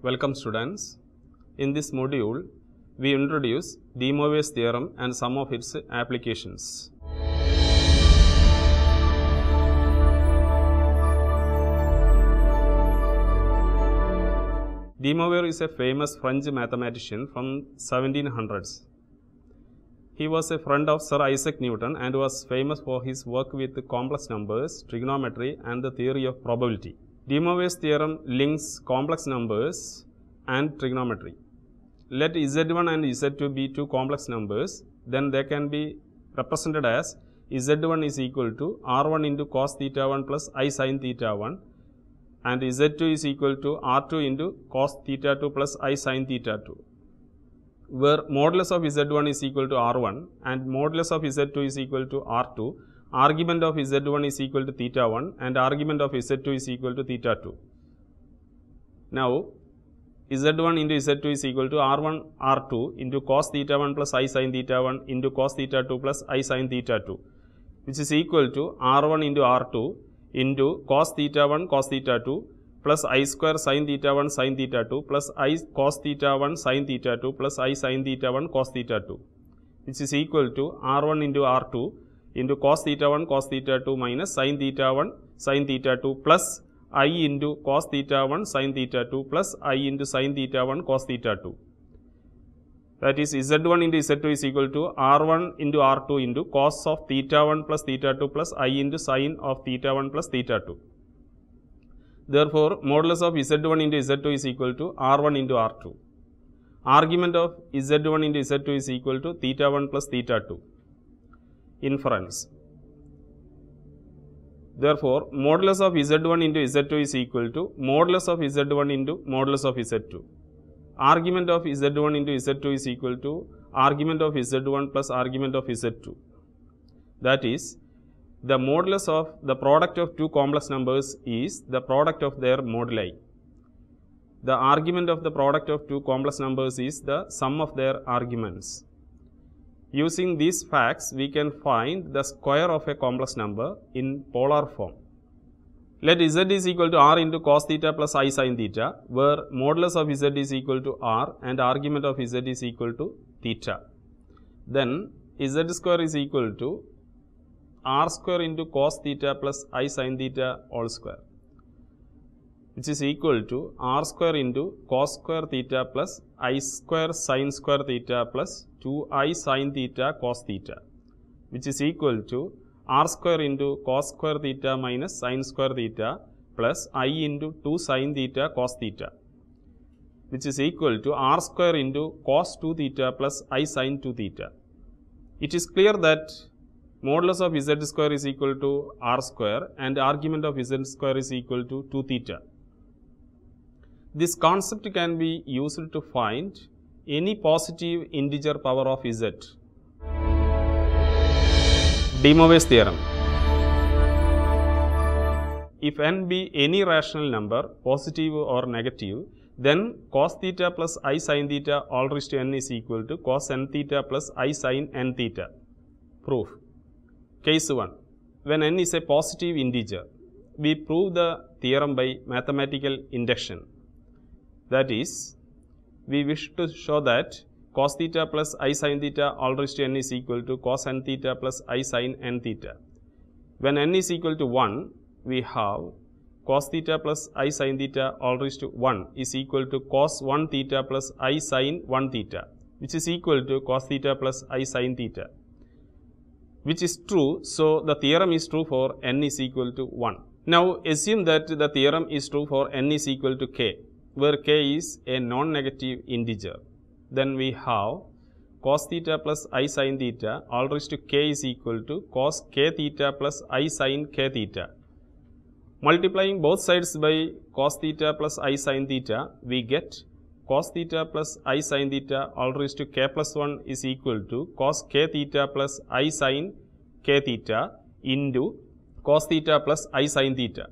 Welcome students. In this module, we introduce De Moivre's theorem and some of its applications. De Moivre is a famous French mathematician from 1700s. He was a friend of Sir Isaac Newton and was famous for his work with complex numbers, trigonometry and the theory of probability. De Moivre's theorem links complex numbers and trigonometry. Let Z1 and Z2 be two complex numbers, then they can be represented as Z1 is equal to R1 into cos theta 1 plus I sin theta 1 and Z2 is equal to R2 into cos theta 2 plus I sin theta 2, where modulus of Z1 is equal to R1 and modulus of Z2 is equal to R2. Argument of Z1 is equal to theta 1 and argument of Z2 is equal to theta 2. Now, Z1 into Z2 is equal to R1 R2 into cos theta 1 plus I sin theta 1 into cos theta 2 plus I sin theta 2, which is equal to R1 into R2 into cos theta 1 cos theta 2 plus I square sin theta 1 sin theta 2 plus I cos theta 1 sin theta 2 plus I sin theta 1 cos theta 2, which is equal to R1 into R2 into cos theta 1 cos theta 2 minus sin theta 1 sin theta 2 plus I into cos theta 1 sin theta 2 plus I into sin theta 1 cos theta 2. That is Z1 into Z2 is equal to R1 into R2 into cos of theta 1 plus theta 2 plus I into sin of theta 1 plus theta 2. Therefore, modulus of Z1 into Z2 is equal to R1 into R2. Argument of Z1 into Z2 is equal to theta 1 plus theta 2. Inference. Therefore, modulus of Z1 into Z2 is equal to modulus of Z1 into modulus of Z2. Argument of Z1 into Z2 is equal to argument of Z1 plus argument of Z2. That is, the modulus of the product of two complex numbers is the product of their moduli. The argument of the product of two complex numbers is the sum of their arguments. Using these facts, we can find the square of a complex number in polar form. Let Z is equal to R into cos theta plus I sin theta, where modulus of Z is equal to R and argument of Z is equal to theta. Then Z square is equal to R square into cos theta plus I sin theta all square, which is equal to R square into cos square theta plus I square sin square theta plus 2I sin theta cos theta, which is equal to R square into cos square theta minus sin square theta plus I into 2 sin theta cos theta, which is equal to R square into cos 2 theta plus I sin 2 theta. It is clear that modulus of Z square is equal to R square and argument of Z square is equal to 2 theta. This concept can be used to find any positive integer power of Z. De Moivre's theorem. If n be any rational number, positive or negative, then cos theta plus I sin theta all raised to n is equal to cos n theta plus I sin n theta. Proof. Case 1. When n is a positive integer, we prove the theorem by mathematical induction. That is, we wish to show that cos theta plus I sin theta all raised to n is equal to cos n theta plus I sin n theta. When n is equal to 1, we have cos theta plus I sin theta all raised to 1 is equal to cos 1 theta plus I sin 1 theta, which is equal to cos theta plus I sin theta, which is true. So, the theorem is true for n is equal to 1. Now, assume that the theorem is true for n is equal to k, where k is a non-negative integer. Then we have cos theta plus I sin theta all raised to k is equal to cos k theta plus I sin k theta. Multiplying both sides by cos theta plus I sin theta, we get cos theta plus I sin theta all raised to k plus 1 is equal to cos k theta plus I sin k theta into cos theta plus I sin theta,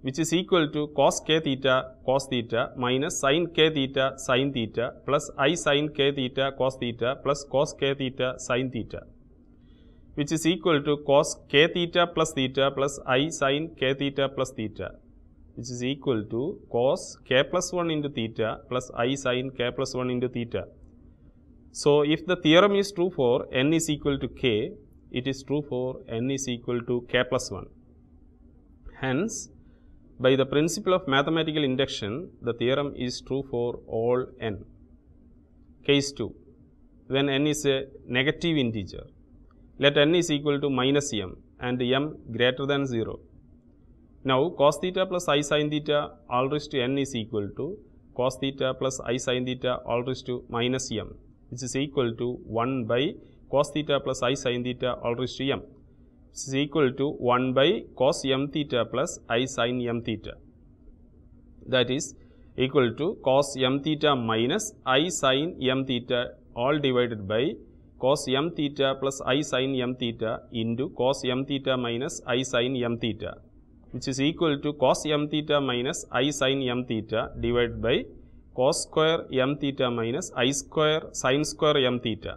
which is equal to cos k theta cos theta minus sin k theta sin theta plus I sin k theta cos theta plus cos k theta sin theta, which is equal to cos k theta plus I sin k theta plus theta, which is equal to cos k plus 1 into theta plus I sin k plus 1 into theta. So, if the theorem is true for n is equal to k, it is true for n is equal to k plus 1. Hence, by the principle of mathematical induction, the theorem is true for all n. Case 2. When n is a negative integer, let n is equal to minus m and m greater than 0. Now, cos theta plus I sin theta all raised to n is equal to cos theta plus I sin theta all raised to minus m, which is equal to 1 by cos theta plus I sin theta all raised to m, which is equal to 1 by cos m theta plus I sin m theta. That is equal to cos m theta minus I sin m theta all divided by cos m theta plus I sin m theta into cos m theta minus I sin m theta, which is equal to cos m theta minus I sin m theta divided by cos square m theta minus I square sin square m theta,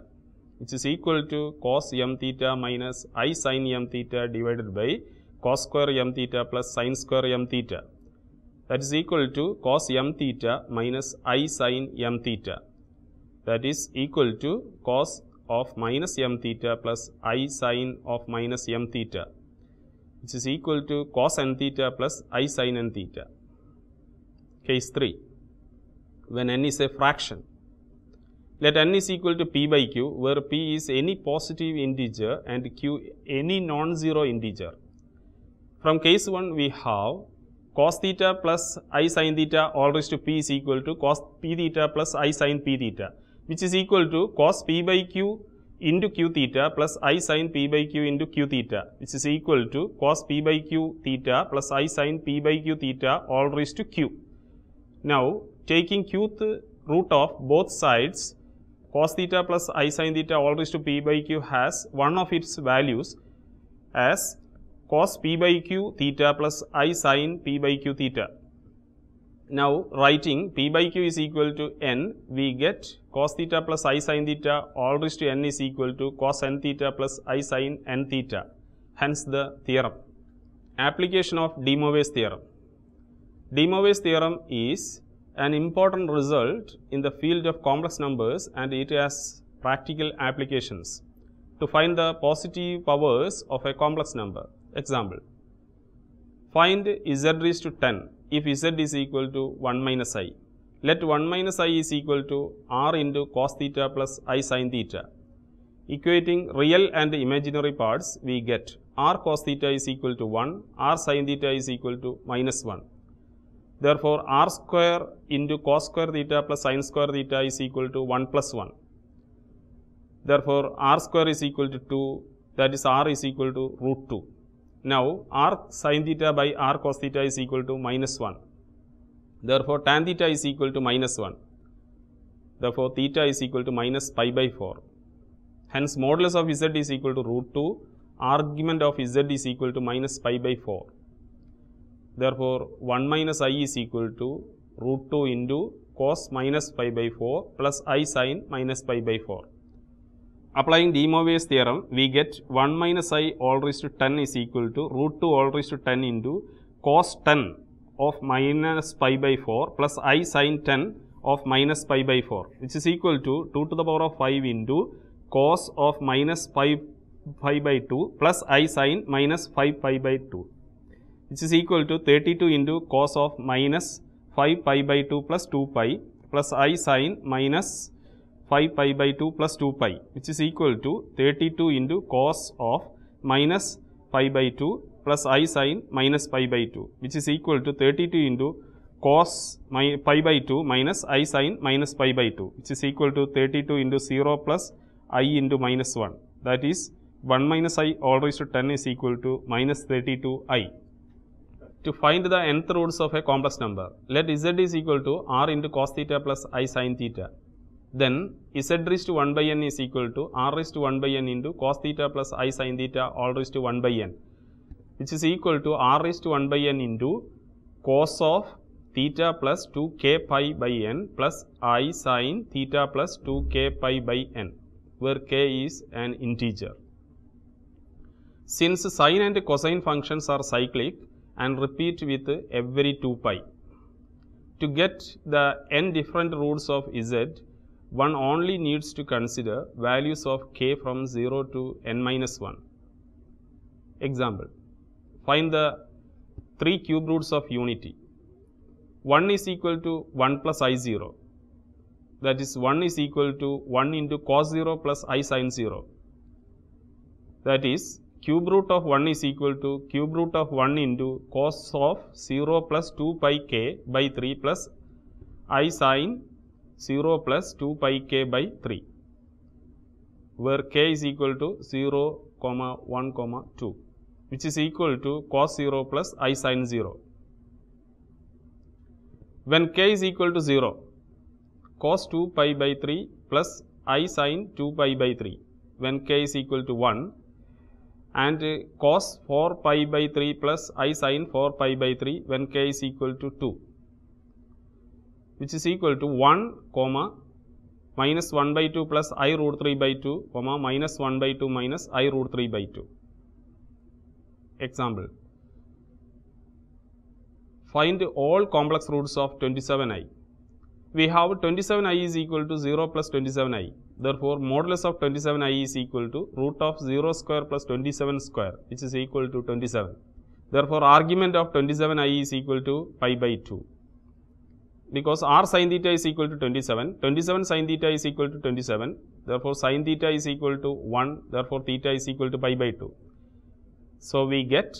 which is equal to cos m theta minus I sin m theta divided by cos square m theta plus sin square m theta. That is equal to cos m theta minus I sin m theta. That is equal to cos of minus m theta plus I sin of minus m theta, which is equal to cos n theta plus I sin n theta. Case 3. When n is a fraction, let n is equal to p by q, where p is any positive integer and q any non-zero integer. From case 1, we have cos theta plus I sin theta all raised to p is equal to cos p theta plus I sin p theta, which is equal to cos p by q into q theta plus I sin p by q into q theta, which is equal to cos p by q theta plus I sin p by q theta all raised to q. Now, taking qth root of both sides, cos theta plus I sin theta all raised to p by q has one of its values as cos p by q theta plus I sin p by q theta. Now, writing p by q is equal to n, we get cos theta plus I sin theta all raised to n is equal to cos n theta plus I sin n theta. Hence, the theorem. Application of De Moivre's theorem. De Moivre's theorem is an important result in the field of complex numbers, and it has practical applications to find the positive powers of a complex number. Example, find z raised to 10 if z is equal to 1 minus I. Let 1 minus I is equal to r into cos theta plus I sin theta. Equating real and imaginary parts, we get r cos theta is equal to 1, r sin theta is equal to minus 1. Therefore, r square into cos square theta plus sin square theta is equal to 1 plus 1. Therefore, r square is equal to 2, that is r is equal to root 2. Now, r sin theta by r cos theta is equal to minus 1. Therefore, tan theta is equal to minus 1. Therefore, theta is equal to minus pi by 4. Hence, modulus of z is equal to root 2, argument of z is equal to minus pi by 4. Therefore, 1 minus I is equal to root 2 into cos minus pi by 4 plus I sin minus pi by 4. Applying De Moivre's theorem, we get 1 minus I all raised to 10 is equal to root 2 all raised to 10 into cos 10 of minus pi by 4 plus I sin 10 of minus pi by 4, which is equal to 2 to the power of 5 into cos of minus pi by 2 plus I sin minus 5 pi by 2, which is equal to 32 into cos of minus 5 pi by 2 plus 2 pi plus I sin minus 5 pi by 2 plus 2 pi, which is equal to 32 into cos of minus pi by 2 plus I sin minus pi by 2, which is equal to 32 into cos pi by 2 minus I sin minus pi by 2, which is equal to 32 into 0 plus I into minus 1. That is 1 minus I all raised to 10 is equal to minus 32I. To find the nth roots of a complex number, let z is equal to r into cos theta plus I sin theta. Then z raised to 1 by n is equal to r raised to 1 by n into cos theta plus I sin theta all raised to 1 by n, which is equal to r raised to 1 by n into cos of theta plus 2k pi by n plus I sin theta plus 2k pi by n, where k is an integer. Since sine and cosine functions are cyclic and repeat with every 2 pi. To get the n different roots of z, one only needs to consider values of k from 0 to n minus 1. Example, find the 3 cube roots of unity. 1 is equal to 1 plus I0. That is 1 is equal to 1 into cos 0 plus I sin 0. That is cube root of 1 is equal to cube root of 1 into cos of 0 plus 2 pi k by 3 plus I sin 0 plus 2 pi k by 3, where k is equal to 0, 1, 2, which is equal to cos 0 plus I sin 0. When k is equal to 0, cos 2 pi by 3 plus I sin 2 pi by 3. When k is equal to 1, and cos 4 pi by 3 plus I sin 4 pi by 3 when k is equal to 2, which is equal to 1, minus 1 by 2 plus I root 3 by 2, minus 1 by 2 minus I root 3 by 2. Example, find all complex roots of 27i. We have 27i is equal to 0 plus 27i. Therefore, modulus of 27i is equal to root of 0 square plus 27 square, which is equal to 27. Therefore, argument of 27i is equal to pi by 2. Because r sin theta is equal to 27, 27 sin theta is equal to 27. Therefore, sin theta is equal to 1. Therefore, theta is equal to pi by 2. So, we get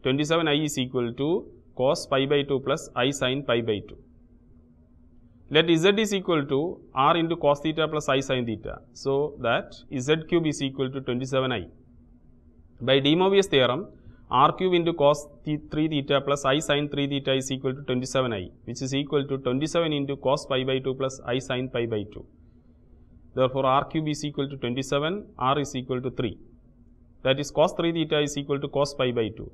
27i is equal to cos pi by 2 plus I sin pi by 2. Let z is equal to r into cos theta plus I sin theta. So, that z cube is equal to 27i. By De Moivre's theorem, r cube into cos 3 theta plus I sin 3 theta is equal to 27i, which is equal to 27 into cos pi by 2 plus I sin pi by 2. Therefore, r cube is equal to 27, r is equal to 3. That is cos 3 theta is equal to cos pi by 2.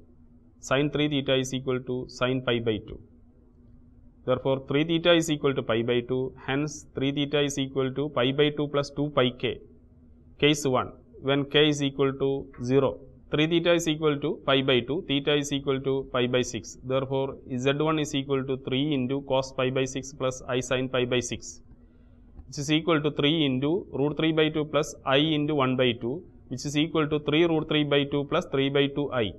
Sin 3 theta is equal to sin pi by 2. Therefore, 3 theta is equal to pi by 2. Hence, 3 theta is equal to pi by 2 plus 2 pi k. Case 1, when k is equal to 0. 3 theta is equal to pi by 2, theta is equal to pi by 6. Therefore, z1 is equal to 3 into cos pi by 6 plus I sin pi by 6, which is equal to 3 into root 3 by 2 plus I into 1 by 2, which is equal to 3 root 3 by 2 plus 3 by 2 I.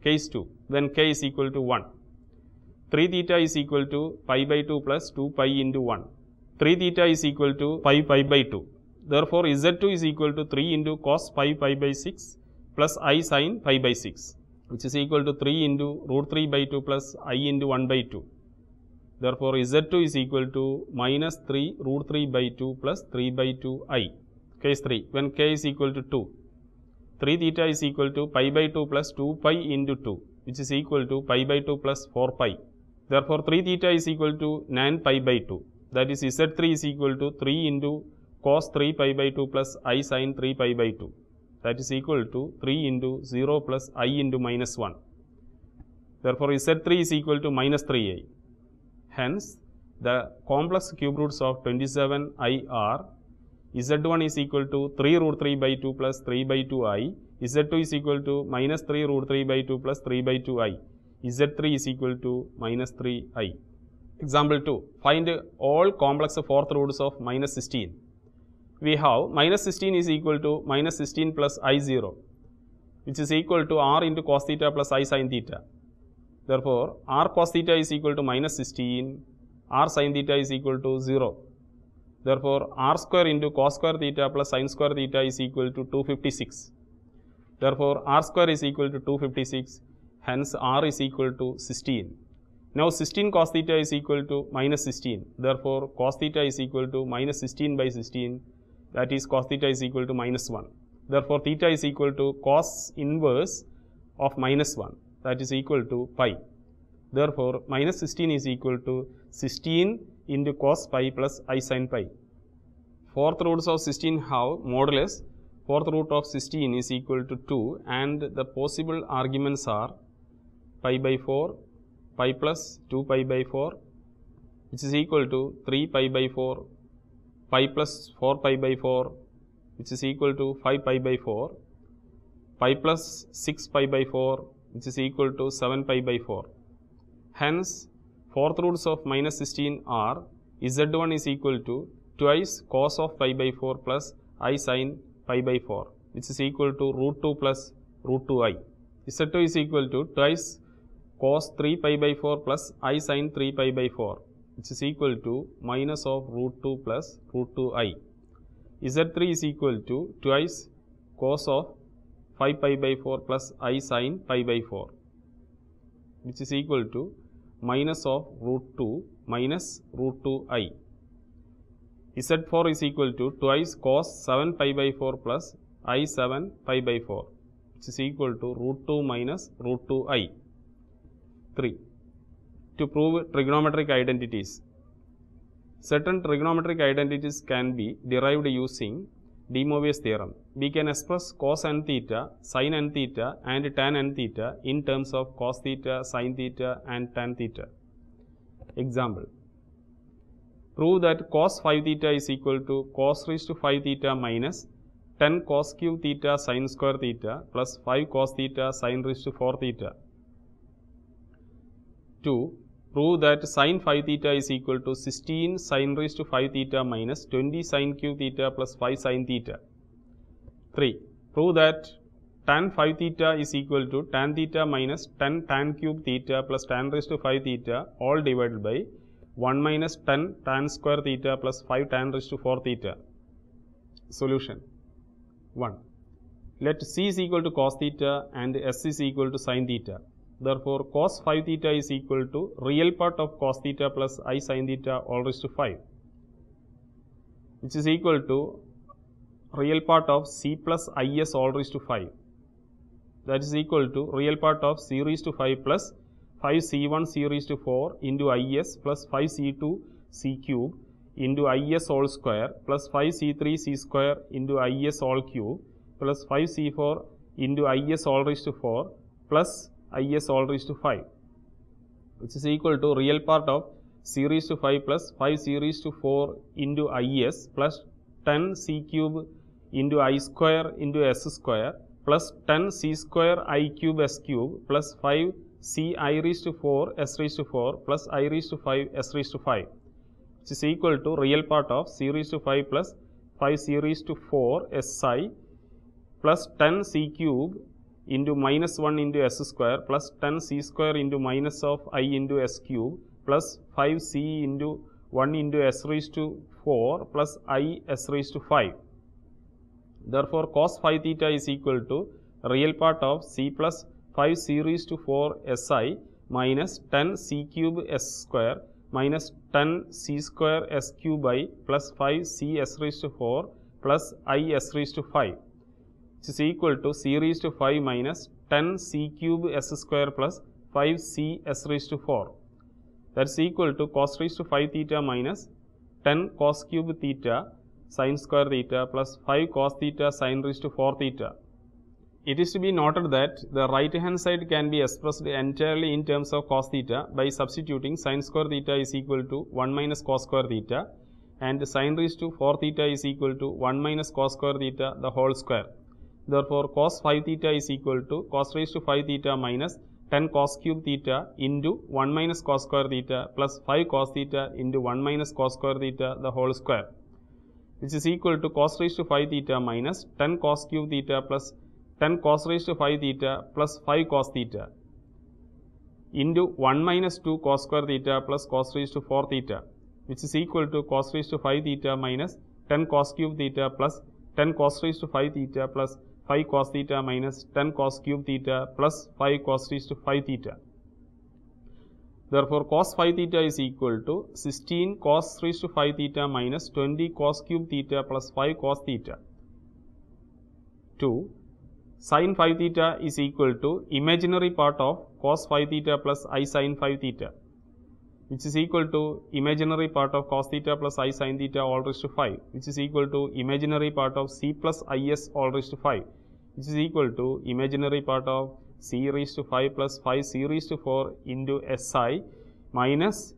Case 2, when k is equal to 1. 3 theta is equal to pi by 2 plus 2 pi into 1. 3 theta is equal to pi by 2. Therefore, z2 is equal to 3 into cos pi by 6 plus I sin pi by 6, which is equal to 3 into root 3 by 2 plus I into 1 by 2. Therefore, z2 is equal to minus 3 root 3 by 2 plus 3 by 2 I. Case 3, when k is equal to 2. 3 theta is equal to pi by 2 plus 2 pi into 2, which is equal to pi by 2 plus 4 pi. Therefore, 3 theta is equal to 9 pi by 2. That is z3 is equal to 3 into cos 3 pi by 2 plus I sin 3 pi by 2. That is equal to 3 into 0 plus I into minus 1. Therefore, z3 is equal to minus 3i. Hence, the complex cube roots of 27i are z1 is equal to 3 root 3 by 2 plus 3 by 2i, z2 is equal to minus 3 root 3 by 2 plus 3 by 2i, z3 is equal to minus 3i. Example 2, find all complex fourth roots of minus 16. We have minus 16 is equal to minus 16 plus I0, which is equal to r into cos theta plus I sin theta. Therefore, r cos theta is equal to minus 16, r sin theta is equal to 0. Therefore, r square into cos square theta plus sin square theta is equal to 256. Therefore, r square is equal to 256. Hence, r is equal to 16. Now, 16 cos theta is equal to minus 16. Therefore, cos theta is equal to minus 16 by 16. That is, cos theta is equal to minus 1. Therefore, theta is equal to cos inverse of minus 1. That is equal to pi. Therefore, minus 16 is equal to 16 into cos pi plus I sin pi. Fourth roots of 16 have modulus. Fourth root of 16 is equal to 2, and the possible arguments are pi by 4, pi plus 2 pi by 4, which is equal to 3 pi by 4, pi plus 4 pi by 4, which is equal to 5 pi by 4, pi plus 6 pi by 4, which is equal to 7 pi by 4. Hence, fourth roots of minus 16 are z1 is equal to twice cos of pi by 4 plus I sin pi by 4, which is equal to root 2 plus root 2i. z2 is equal to twice cos 3 pi by 4 plus I sin 3 pi by 4, which is equal to minus of root 2 plus root 2i. z3 is equal to twice cos of 5 pi by 4 plus I sin pi by 4, which is equal to minus of root 2 minus root 2i. z4 is equal to twice cos 7 pi by 4 plus I 7 pi by 4, which is equal to root 2 minus root 2i. 3. To prove trigonometric identities. Certain trigonometric identities can be derived using De Moivre's theorem. We can express cos n theta, sin n theta and tan n theta in terms of cos theta, sin theta and tan theta. Example. Prove that cos 5 theta is equal to cos raised to 5 theta minus 10 cos cube theta sin square theta plus 5 cos theta sin raised to 4 theta. 2. Prove that sin 5 theta is equal to 16 sin raised to 5 theta minus 20 sin cube theta plus 5 sin theta. 3. Prove that tan 5 theta is equal to tan theta minus 10 tan cube theta plus tan raised to 5 theta all divided by 1 minus 10 tan square theta plus 5 tan raised to 4 theta. Solution. 1. Let C is equal to cos theta and S is equal to sin theta. Therefore, cos 5 theta is equal to real part of cos theta plus I sin theta all raised to 5, which is equal to real part of C plus IS all raised to 5. That is equal to real part of C raised to 5 plus 5C1 C raised to 4 into IS plus 5C2 C cube into IS whole square plus 5C3 C square into IS all cube plus 5C4 into IS all raised to 4 plus IS all raised to 5, which is equal to real part of C raised to 5 plus 5 C raised to 4 into IS plus 10 C cube into I square into S square plus 10 C square I cube S cube plus 5 C I raised to 4 S raised to 4 plus I raised to 5 S raised to 5, which is equal to real part of C raised to 5 plus 5 C raised to 4 SI plus 10 C cube into minus 1 into S square plus 10 C square into minus of I into S cube plus 5 C into 1 into S raised to 4 plus I S raised to 5. Therefore, cos 5 theta is equal to real part of C plus 5 C raised to 4 SI minus 10 C cube S square minus 10 C square S cube I plus 5 C S raised to 4 plus I S raised to 5, which is equal to C raised to 5 minus 10 C cube S square plus 5 C S raised to 4. That is equal to cos raised to 5 theta minus 10 cos cube theta sin square theta plus 5 cos theta sin raised to 4 theta. It is to be noted that the right hand side can be expressed entirely in terms of cos theta by substituting sin square theta is equal to 1 minus cos square theta and sin raised to 4 theta is equal to 1 minus cos square theta the whole square. Therefore, cos 5 theta is equal to cos raised to 5 theta minus 10 cos cube theta into 1 minus cos square theta plus 5 cos theta into 1 minus cos square theta the whole square, which is equal to cos raised to 5 theta minus 10 cos cube theta plus 10 cos raised to 5 theta plus 5 cos theta into 1 minus 2 cos square theta plus cos raised to 4 theta, which is equal to cos raised to 5 theta minus 10 cos cube theta plus 10 cos raised to 5 theta plus 5 cos theta minus 10 cos cube theta plus 5 cos raised to 5 theta. Therefore, cos 5 theta is equal to 16 cos raised to 5 theta minus 20 cos cube theta plus 5 cos theta. 2. Sin 5 theta is equal to imaginary part of cos 5 theta plus I sin 5 theta, which is equal to imaginary part of cos theta plus I sin theta all raised to 5, which is equal to imaginary part of C plus IS all raised to 5, which is equal to imaginary part of C raised to 5 plus 5 C raised to 4 into SI minus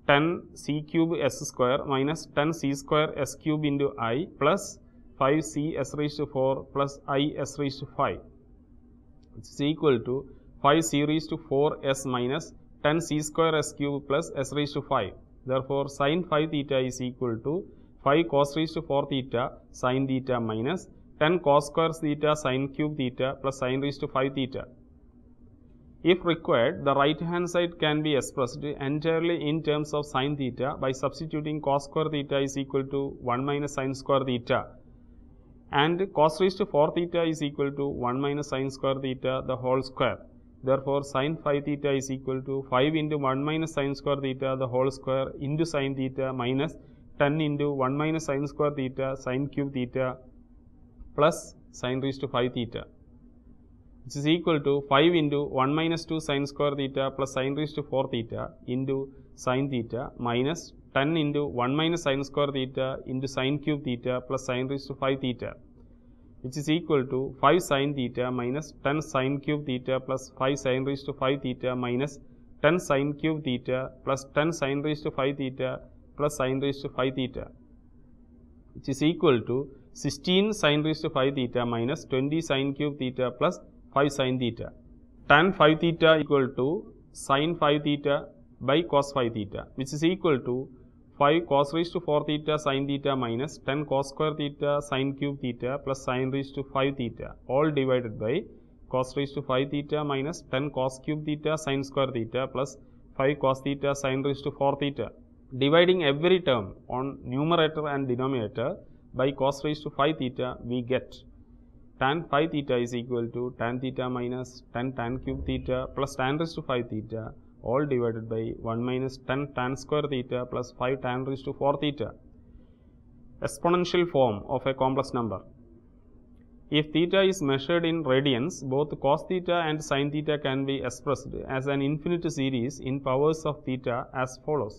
10 C cube S square minus 10 C square S cube into I plus 5 C S raised to 4 plus I S raised to 5, which is equal to 5 c raised to 4 s minus 10 c square s cube plus s raised to 5. Therefore, sin 5 theta is equal to 5 cos raised to 4 theta sin theta minus 10 cos square theta sin cube theta plus sin raised to 5 theta. If required, the right hand side can be expressed entirely in terms of sin theta by substituting cos square theta is equal to 1 minus sin square theta, and cos raised to 4 theta is equal to 1 minus sin square theta the whole square. Therefore, sin 5 theta is equal to 5 into 1 minus sin square theta the whole square into sin theta minus 10 into 1 minus sin square theta sin cube theta plus sin raised to 5 theta, which is equal to 5 into 1 minus 2 sin square theta plus sin raised to 4 theta into sin theta minus 10 into 1 minus sin square theta into sin cube theta plus sin raised to 5 theta, which is equal to 5 sin theta minus 10 sin cube theta plus 5 sin raised to 5 theta minus 10 sin cube theta plus 10 sin raised to 5 theta plus sin raised to 5 theta, which is equal to 16 sin raised to 5 theta minus 20 sin cube theta plus 5 sin theta. Tan 5 theta equal to sin 5 theta by cos 5 theta, which is equal to 5 cos raised to 4 theta sin theta minus 10 cos square theta sin cube theta plus sin raised to 5 theta, all divided by cos raised to 5 theta minus 10 cos cube theta sin square theta plus 5 cos theta sin raised to 4 theta. Dividing every term on numerator and denominator by cos raised to 5 theta, we get tan 5 theta is equal to tan theta minus 10 tan cube theta plus tan raised to 5 theta, all divided by 1 minus 10 tan square theta plus 5 tan raised to 4 theta. Exponential form of a complex number. If theta is measured in radians, both cos theta and sin theta can be expressed as an infinite series in powers of theta as follows.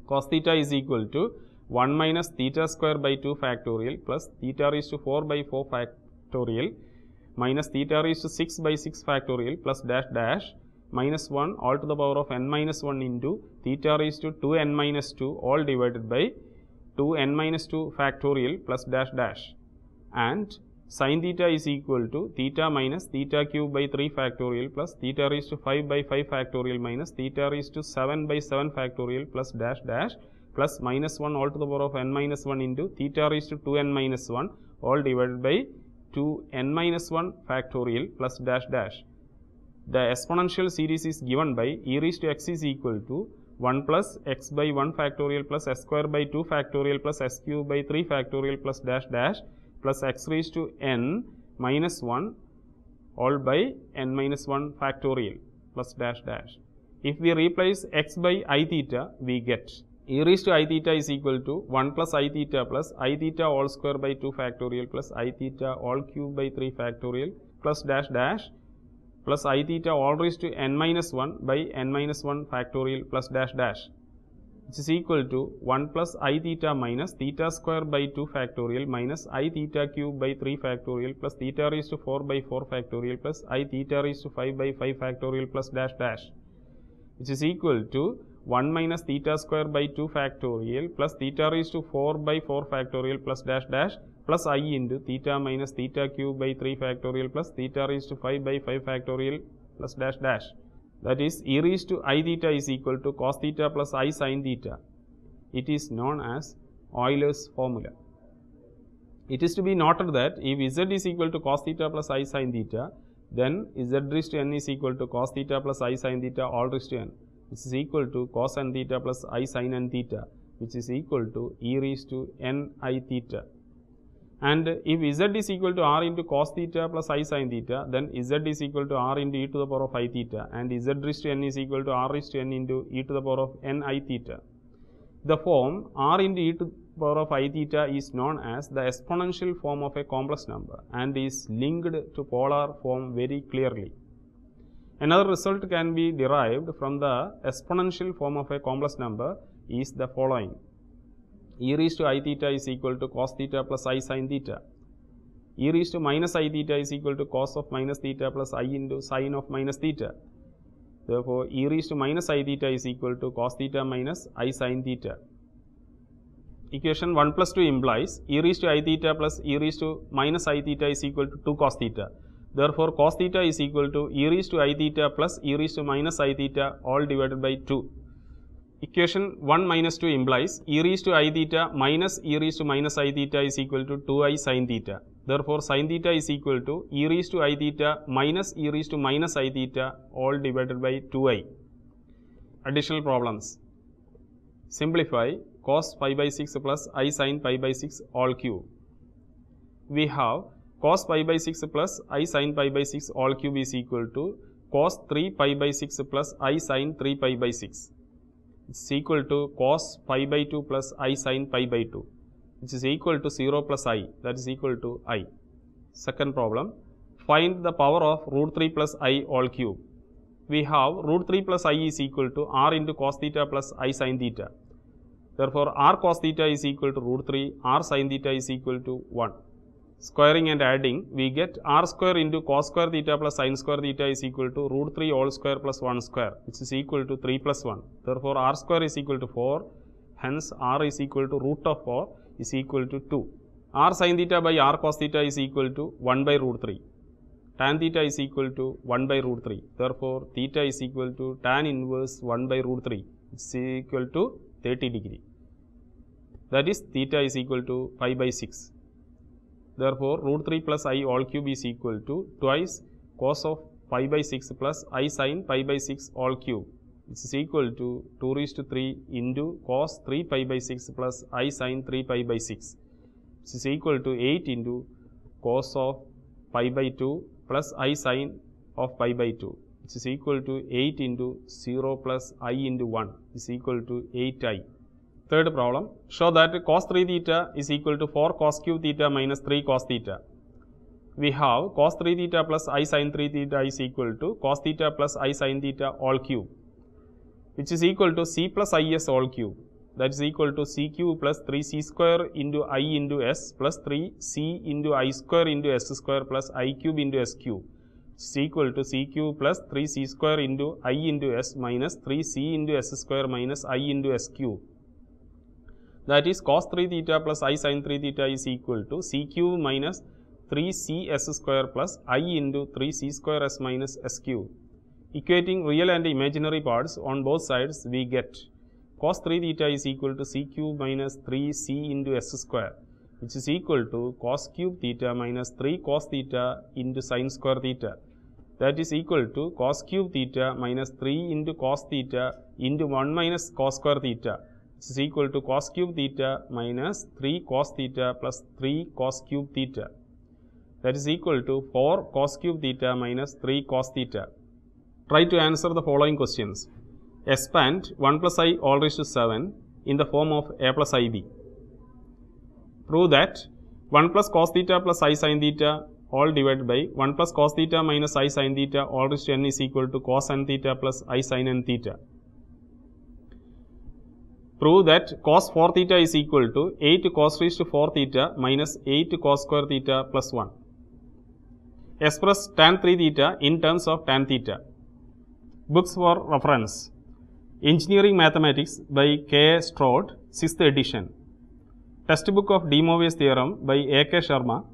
Cos theta is equal to 1 minus theta square by 2 factorial plus theta raised to 4 by 4 factorial minus theta raised to 6 by 6 factorial plus dash dash minus 1 all to the power of n minus 1 into theta raised to 2n minus 2 all divided by 2n minus 2 factorial plus dash dash, and sin theta is equal to theta minus theta cube by 3 factorial plus theta raised to 5 by 5 factorial minus theta raised to 7 by 7 factorial plus dash dash plus minus 1 all to the power of n minus 1 into theta raised to 2n minus 1 all divided by 2n minus 1 factorial plus dash dash. The exponential series is given by e raised to x is equal to 1 plus x by 1 factorial plus s square by 2 factorial plus s cube by 3 factorial plus dash dash plus x raised to n minus 1 all by n minus 1 factorial plus dash dash. If we replace x by I theta, we get e raised to I theta is equal to 1 plus I theta plus I theta all square by 2 factorial plus I theta all cube by 3 factorial plus dash dash plus I theta all raised to n minus 1 by n minus 1 factorial plus dash dash, which is equal to 1 plus I theta minus theta square by 2 factorial minus I theta cube by 3 factorial plus theta raised to 4 by 4 factorial plus I theta raised to 5 by 5 factorial plus dash dash, which is equal to 1 minus theta square by 2 factorial plus theta raised to 4 by 4 factorial plus dash dash plus I into theta minus theta cube by 3 factorial plus theta raised to 5 by 5 factorial plus dash dash. That is, e raised to I theta is equal to cos theta plus I sin theta. It is known as Euler's formula. It is to be noted that if z is equal to cos theta plus I sin theta, then z raised to n is equal to cos theta plus I sin theta all raised to n, which is equal to cos n theta plus I sin n theta, which is equal to e raised to n I theta. And if z is equal to r into cos theta plus I sin theta, then z is equal to r into e to the power of I theta, and z raised to n is equal to r raised to n into e to the power of n I theta. The form r into e to the power of I theta is known as the exponential form of a complex number and is linked to polar form very clearly. Another result can be derived from the exponential form of a complex number is the following. E raised to I theta is equal to cos theta plus I sin theta. E raised to minus I theta is equal to cos of minus theta plus I into sin of minus theta. Therefore, e raised to minus I theta is equal to cos theta minus I sin theta. Equation 1 plus 2 implies e raised to I theta plus e raised to minus I theta is equal to 2 cos theta. Therefore, cos theta is equal to e raised to I theta plus e raised to minus I theta all divided by 2. Equation 1 minus 2 implies e raised to I theta minus e raised to minus I theta is equal to 2i sin theta. Therefore, sin theta is equal to e raised to I theta minus e raised to minus I theta all divided by 2i. Additional problems. Simplify cos pi by 6 plus I sin pi by 6 all cube. We have cos pi by 6 plus I sin pi by 6 all cube is equal to cos 3 pi by 6 plus I sin 3 pi by 6. It's equal to cos pi by 2 plus I sin pi by 2, which is equal to 0 plus I, that is equal to I. Second problem, find the power of root 3 plus I all cube. We have root 3 plus I is equal to r into cos theta plus I sin theta. Therefore, r cos theta is equal to root 3, r sin theta is equal to 1. Squaring and adding, we get r square into cos square theta plus sin square theta is equal to root 3 all square plus 1 square, which is equal to 3 plus 1. Therefore, r square is equal to 4, hence r is equal to root of 4 is equal to 2. R sin theta by r cos theta is equal to 1 by root 3. Tan theta is equal to 1 by root 3. Therefore, theta is equal to tan inverse 1 by root 3. It's equal to 30 degree. That is theta is equal to 5 by 6. Therefore, root 3 plus I all cube is equal to twice cos of pi by 6 plus I sin pi by 6 all cube, which is equal to 2 raised to 3 into cos 3 pi by 6 plus I sin 3 pi by 6, which is equal to 8 into cos of pi by 2 plus I sin of pi by 2, which is equal to 8 into 0 plus I into 1 is equal to 8i. Third problem, show that cos 3 theta is equal to 4 cos cube theta minus 3 cos theta. We have cos 3 theta plus I sin 3 theta is equal to cos theta plus I sin theta all cube, which is equal to c plus is all cube. That is equal to c cube plus 3c square into I into s plus 3c into I square into s square plus I cube into s cube, which is equal to c cube plus 3c square into I into s minus 3c into s square minus I into s cube. That is cos 3 theta plus I sin 3 theta is equal to c cube minus 3cs square plus I into 3c square s minus s cube. Equating real and imaginary parts on both sides, we get cos 3 theta is equal to c cube minus 3c into s square, which is equal to cos cube theta minus 3 cos theta into sin square theta. That is equal to cos cube theta minus 3 into cos theta into 1 minus cos square theta, which is equal to cos cube theta minus 3 cos theta plus 3 cos cube theta. That is equal to 4 cos cube theta minus 3 cos theta. Try to answer the following questions. Expand 1 plus I all raised to 7 in the form of a plus ib. Prove that 1 plus cos theta plus I sin theta all divided by 1 plus cos theta minus I sin theta all raised to n is equal to cos n theta plus I sin n theta. Prove that cos 4 theta is equal to 8 cos raised to 4 theta minus 8 cos square theta plus 1. Express tan 3 theta in terms of tan theta. Books for reference. Engineering Mathematics by K. Stroud, 6th edition. Textbook of De Moivre's theorem by A.K. Sharma,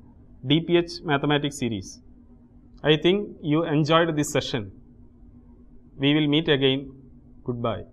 DPH Mathematics series. I think you enjoyed this session. We will meet again. Goodbye.